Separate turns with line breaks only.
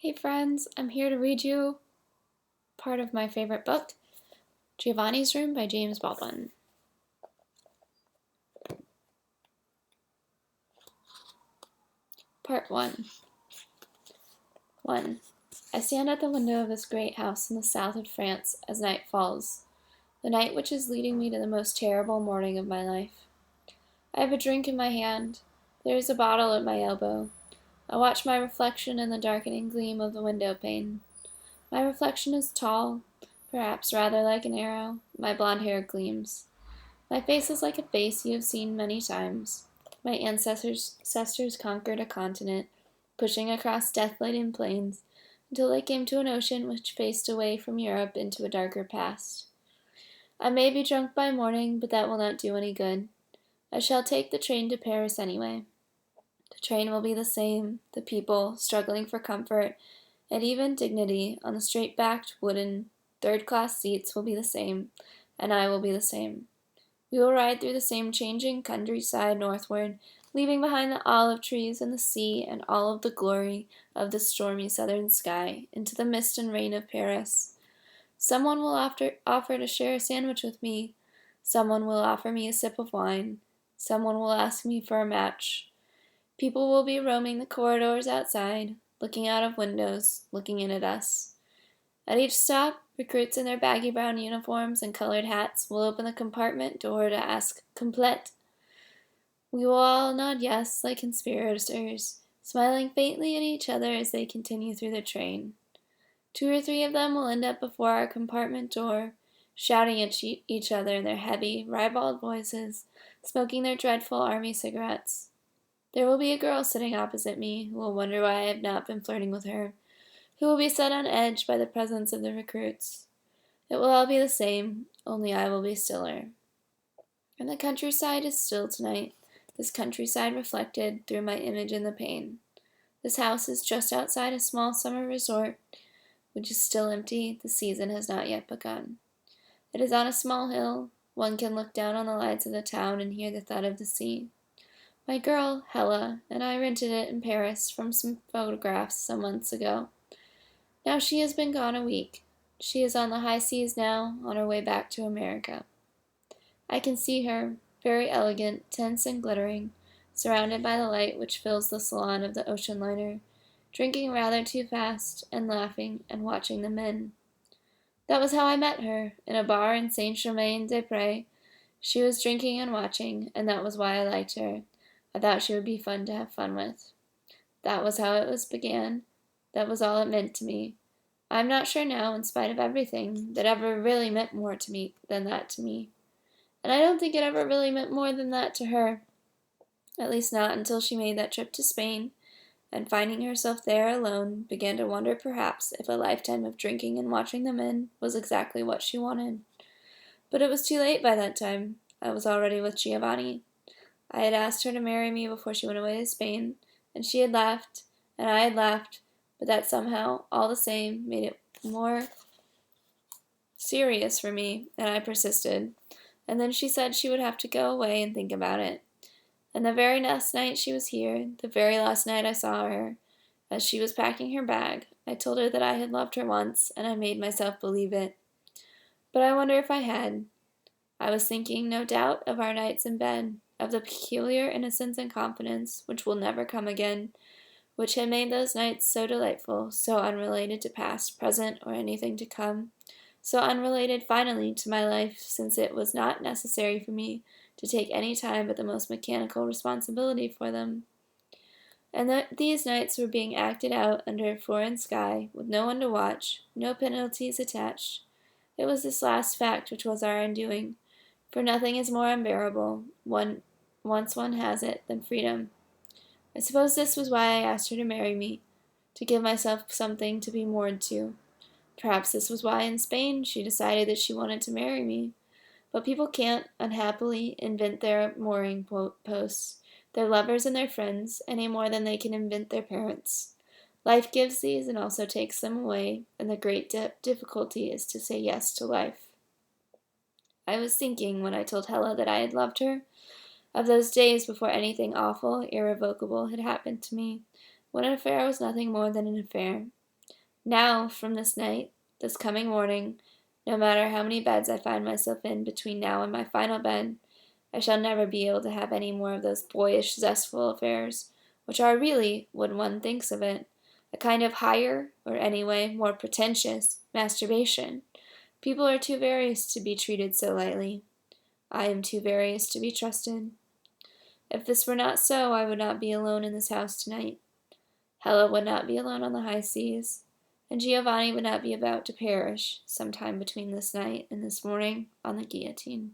Hey friends, I'm here to read you part of my favorite book, Giovanni's Room by James Baldwin. Part 1. 1. I stand at the window of this great house in the south of France as night falls, the night which is leading me to the most terrible morning of my life. I have a drink in my hand. There is a bottle at my elbow. I watch my reflection in the darkening gleam of the window pane. My reflection is tall, perhaps rather like an arrow. My blonde hair gleams. My face is like a face you have seen many times. My ancestors conquered a continent, pushing across death-laden plains, until they came to an ocean which faced away from Europe into a darker past. I may be drunk by morning, but that will not do any good. I shall take the train to Paris anyway. The train will be the same, the people, struggling for comfort, and even dignity, on the straight-backed, wooden, third-class seats will be the same, and I will be the same. We will ride through the same changing countryside northward, leaving behind the olive trees and the sea and all of the glory of the stormy southern sky, into the mist and rain of Paris. Someone will offer to share a sandwich with me. Someone will offer me a sip of wine. Someone will ask me for a match. People will be roaming the corridors outside, looking out of windows, looking in at us. At each stop, recruits in their baggy brown uniforms and colored hats will open the compartment door to ask, "Complete?" We will all nod yes, like conspirators, smiling faintly at each other as they continue through the train. 2 or 3 of them will end up before our compartment door, shouting at each other in their heavy, ribald voices, smoking their dreadful army cigarettes. There will be a girl sitting opposite me who will wonder why I have not been flirting with her, who will be set on edge by the presence of the recruits. It will all be the same, only I will be stiller. And the countryside is still tonight, this countryside reflected through my image in the pane. This house is just outside a small summer resort, which is still empty. The season has not yet begun. It is on a small hill. One can look down on the lights of the town and hear the thud of the sea. My girl, Hella, and I rented it in Paris from some photographs some months ago. Now she has been gone a week. She is on the high seas now, on her way back to America. I can see her, very elegant, tense and glittering, surrounded by the light which fills the salon of the ocean liner, drinking rather too fast, and laughing and watching the men. That was how I met her, in a bar in Saint-Germain-des-Prés. She was drinking and watching, and that was why I liked her. I thought she would be fun to have fun with. That was how it began. That was all it meant to me. I'm not sure now, in spite of everything, that ever really meant more to me than that to me. And I don't think it ever really meant more than that to her. At least not until she made that trip to Spain, and finding herself there alone, began to wonder perhaps if a lifetime of drinking and watching the men was exactly what she wanted. But it was too late by that time. I was already with Giovanni. I had asked her to marry me before she went away to Spain, and she had laughed, and I had laughed, but that somehow, all the same, made it more serious for me, and I persisted. And then she said she would have to go away and think about it. And the very last night she was here, the very last night I saw her, as she was packing her bag, I told her that I had loved her once, and I made myself believe it. But I wonder if I had. I was thinking, no doubt, of our nights in bed, of the peculiar innocence and confidence which will never come again, which had made those nights so delightful, so unrelated to past, present, or anything to come, so unrelated finally to my life, since it was not necessary for me to take any time but the most mechanical responsibility for them. And these nights were being acted out under a foreign sky, with no one to watch, no penalties attached. It was this last fact which was our undoing, for nothing is more unbearable, once one has it, than freedom. I suppose this was why I asked her to marry me, to give myself something to be moored to. Perhaps this was why in Spain she decided that she wanted to marry me. But people can't, unhappily, invent their mooring posts, their lovers and their friends, any more than they can invent their parents. Life gives these and also takes them away, and the great difficulty is to say yes to life. I was thinking, when I told Hella that I had loved her, of those days before anything awful, irrevocable had happened to me, when an affair was nothing more than an affair. Now, from this night, this coming morning, no matter how many beds I find myself in between now and my final bed, I shall never be able to have any more of those boyish, zestful affairs, which are really, when one thinks of it, a kind of higher, or anyway more pretentious, masturbation. People are too various to be treated so lightly. I am too various to be trusted. If this were not so, I would not be alone in this house tonight. Hella would not be alone on the high seas, and Giovanni would not be about to perish some time between this night and this morning on the guillotine.